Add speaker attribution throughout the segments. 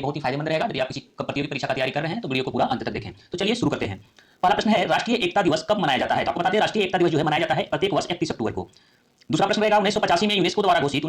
Speaker 1: बहुत ही फायदेमंद रहेगा। यदि आप किसी प्रतियोगी परीक्षा का तैयारी कर रहे हैं तो वीडियो को पूरा अंत तक देखें। तो चलिए शुरू करते हैं। पहला प्रश्न है, राष्ट्रीय एकता दिवस कब मनाया जाता है? तो आपको बता दें, राष्ट्रीय एकता दिवस जो है मनाया जाता है प्रत्येक वर्ष 31 अक्टूबर को। दूसरा प्रश्न रहेगा, 1985 में यूनेस्को द्वारा घोषित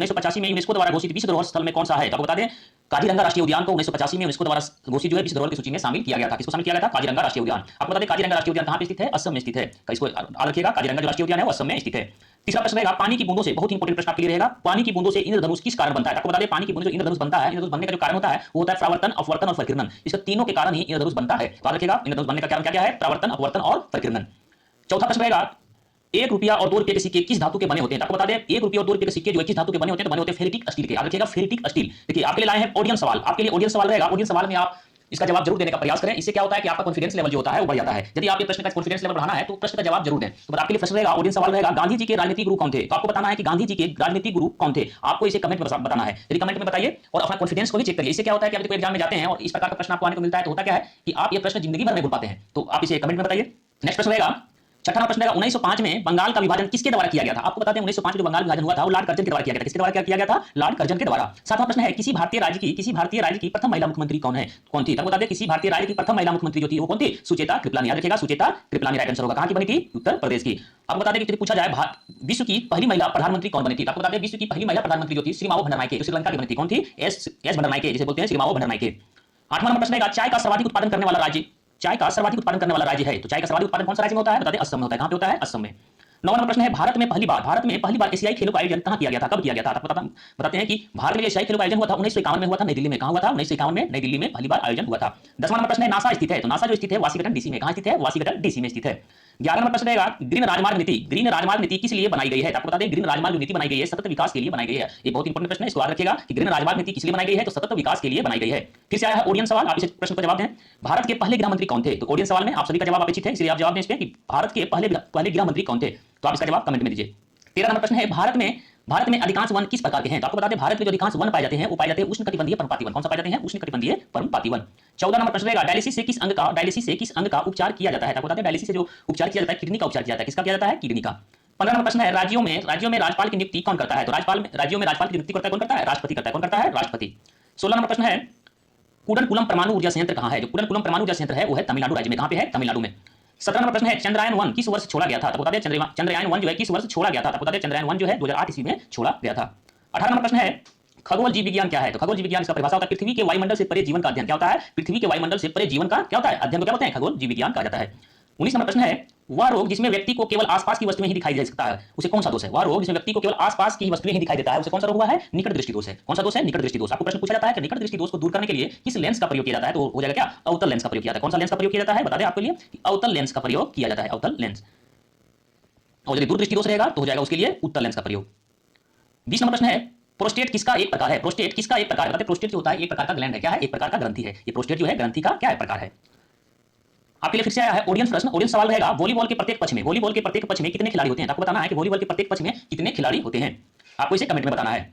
Speaker 1: विश्व धरोहर स्थल में कौन सा है? तो आपको बता दें, काजीरंगा राष्ट्रीय उद्यान को 1985 में यूनेस्को द्वारा घोषित जो है विश्व धरोहर की सूची में शामिल किया गया था। किसको शामिल किया गया था? काजीरंगा राष्ट्रीय उद्यान। आपको बता दें, काजीरंगा राष्ट्रीय उद्यान कहां पे स्थित है? असम में स्थित है। इसको याद रखिएगा, काजीरंगा जो राष्ट्रीय उद्यान है वो असम में स्थित है। तीसरा प्रश्न रहेगा, पानी की बूंदों से, बहुत ही इंपॉर्टेंट प्रश्न आपके लिए रहेगा, पानी की बूंदों से इंद्रधनुष किस कारण बनता है? आपको बता दें, पानी की बूंदों से इंद्रधनुष बनता है, इंद्रधनुष बनने का जो कारण होता है वो होता है प्रावर्तन, अपवर्तन और परिकिरण। इसके तीनों के कारण ही इंद्रधनुष बनता है। तो याद रखिएगा, इंद्रधनुष बनने का कारण क्या क्या है? प्रावर्तन, अपवर्तन और परिकिरण। चौथा प्रश्न रहेगा, 1 रुपया और 2 रुपये के सिक्के किस धातु के बने होते हैं? आपको बता दें, 1 रुपया और 2 रुपये के सिक्के जो है किस धातु के बने होते हैं? तो बने होते हैं फेरिटिक स्टील के। याद रखिएगा, फेरिटिक स्टील। देखिए आपके लिए लाए हैं ऑडियंस सवाल, आपके लिए ऑडियंस सवाल रहेगा। ऑडियंस सवाल में आप इसका जवाब जरूर देने का प्रयास करें। इससे क्या होता है कि आपका कॉन्फिडेंस लेवल जो होता है वो बढ़ जाता है। यदि आप ये प्रश्न का कॉन्फिडेंस लेवल बढ़ाना है तो प्रश्न का जवाब जरूर दें। तो आपके लिए प्रश्न रहेगा, ऑडियंस सवाल रहेगा, गांधी जी के राजनीतिक गुरु कौन थे? तो आपको बताना है कि गांधी जी के राजनीतिक गुरु कौन थे। आपको इसे कमेंट में बताना है। यदि कमेंट में बताइए और अपना कॉन्फिडेंस को भी चेक करिए। इससे क्या होता है कि आप कोई एग्जाम में जाते हैं और इस प्रकार का प्रश्न आपको आने को मिलता है तो होता क्या है कि आप ये प्रश्न जिंदगी भर में भूल पाते हैं। तो आप इसे कमेंट में बताइए। नेक्स्ट प्रश्न रहेगा, छठा प्रश्न रहेगा, 1905 में बंगाल का विभाजन किसके द्वारा किया गया था? आपको बताते हैं 1905 में जो बंगाल विभाजन हुआ था वो लॉर्ड कर्जन के द्वारा किया गया था। किसके द्वारा किया गया था? लॉर्ड कर्जन के द्वारा। सातवां प्रश्न है, किसी भारतीय राज्य की प्रथम महिला मुख्यमंत्री कौन थी? तो बता दें, किसी भारतीय राज्य की प्रथम महिला मुख्यमंत्री जो थी वो कौन थी? सुचेता कृपलानी। याद रखिएगा, सुचेता कृपलानी राइट आंसर होगा। कहां की बनी थी? उत्तर प्रदेश की। आपको बता दें कि पूछा जाए विश्व की पहली महिला प्रधानमंत्री कौन बनी थी? आपको बता दें, विश्व की पहली महिला प्रधानमंत्री जो थी श्रीमावो भंडारनायके, जो श्रीलंका की बनी थी। कौन थी? एस भंडारनायके, जिसे बोलते हैं श्रीमावो भंडारनायके। आठवां प्रश्न रहेगा, चाय का सर्वाधिक उत्पादन करने वाला राज्य है। तो चाय का सर्वाधिक उत्पादन कौन सा राज्य में होता है? बता दें, असम में होता है। कहां पे होता है? असम में। नौवां प्रश्न है, भारत में पहली बार एशियाई खेलों का आयोजन कहां किया गया था? कब किया गया था? आपको बताते हैं कि भारत में एशियाई खेलों का आयोजन हुआ था 1951 में हुआ था नई दिल्ली में। कहां हुआ था? 1951 में नई दिल्ली में पहली बार आयोजन हुआ था। 10वां प्रश्न है, नासा स्थित है। तो नासा जो स्थित है वाशिंगटन डीसी में। कहां स्थित है? वाशिंगटन डीसी में स्थित है। 11वां प्रश्न रहेगा, ग्रीन राजमार्ग नीति किस लिए बनाई गई है? आपको बता दें, ग्रीन राजमार्ग नीति बनाई गई है सतत विकास के लिए बनाई गई है। ये बहुत इंपॉर्टेंट प्रश्न है, इसको याद रखिएगा कि ग्रीन राजमार्ग नीति किस लिए बनाई गई है? तो सतत विकास के लिए बनाई गई है। फिर से आया है ऑडियंस सवाल, आप इस प्रश्न का जवाब दें। भारत के पहले गृह मंत्री कौन थे? तो ऑडियंस सवाल में आप सभी का जवाब अपेक्षित है, इसलिए आप जवाब दें इस पे कि भारत के पहले गृह मंत्री कौन थे। तो आप इसका जवाब कमेंट में दीजिए। 13 प्रश्न है, भारत में अधिकांश वन किस प्रकार के हैं? तो आपको बता दें, भारत में जो अधिकांश वन पाए जाते हैं वो पाए जाते हैं उष्णकटिबंधीय पर्णपाती वन। कौन सा पाए जाते हैं? उष्णकटिबंधीय पर्णपाती वन। 14 प्रश्न रहेगा, डायलिसिस से किस अंग का उपचार किया जाता है? आपको बता दें, डायलिसिस से जो उपचार किया जाता है किडनी का उपचार किया जाता है। किसका किया जाता है? किडनी का। 15वां प्रश्न है, राज्यों में राजपाल की नियुक्ति कौन करता है? तो राज्यों में राजपाल की नियुक्ति कौन करता है? राष्ट्रपति करता है। कौन करता है? राष्ट्रपति। 16वां प्रश्न है, कुडनकुलम परमाणु ऊर्जा संयंत्र कहां है? जो कुडनकुलम परमाणु ऊर्जा संयंत्र है वो है तमिलनाडु राज्य में। कहां पे है? तमिलनाडु में। 17वां प्रश्न है, चंद्रयान 1 किस वर्ष छोड़ा गया था? तो बता दें, चंद्रयान 1 जो है किस वर्ष छोड़ा गया था? तो बता दें, चंद्रयान 1 जो है 2008 ईस्वी में छोड़ा गया था। 18वां प्रश्न है, खगोल जीव विज्ञान क्या है? तो खगोल जीव विज्ञान इसका परिभाषा होता है, पृथ्वी के वायुमंडल से परे जीवन का अध्ययन। क्या होता है? पृथ्वी के वायुमंडल से परे जीवन का क्या होता है? अध्ययन को क्या बोलते हैं? खगोल जीव विज्ञान कहा जाता है। 19वां प्रश्न है, वह रोग जिसमें व्यक्ति को केवल आसपास की वस्तुएं ही दिखाई दे सकता है उसे कौन सा दोष है? वह रोग जिसमें व्यक्ति को केवल आसपास की वस्तुएं ही दिखाई देता है उसे कौन सा रोग हुआ है? निकट दृष्टि दोष है। कौन सा दोष है? निकट दृष्टि दोष। आपको प्रश्न पूछा जाता है कि निकट दृष्टि दोष को दूर करने के लिए किस लेंस का प्रयोग किया जाता है? तो हो जाएगा क्या? अवतल लेंस का प्रयोग किया जाता है। कौन सा लेंस का प्रयोग किया जाता है? बता दें आपके लिए, अवतल लेंस का प्रयोग किया जाता है। अवतल लेंस। और यदि दूर दृष्टि दोष रहेगा तो हो जाएगा उसके लिए उत्तल लेंस का प्रयोग। 20 प्रश्न है, प्रोस्टेट किसका एक प्रकार है? प्रोस्टेट किसका एक प्रकार है? बताते, प्रोस्टेट जो होता है एक प्रकार का ग्लैंड है। क्या है? एक प्रकार का ग्रंथि है। ये प्रोस्टेट जो है ग्रंथि का क्या है? प्रकार है। आपके लिए फिर से आया है ऑडियंस प्रश्न। ऑडियंस सवाल रहेगा, वॉलीबॉल के प्रत्येक पक्ष में कितने खिलाड़ी होते हैं? आपको बताना है कि वॉलीबॉल के प्रत्येक पक्ष में कितने खिलाड़ी होते हैं। आपको इसे कमेंट में बताना है।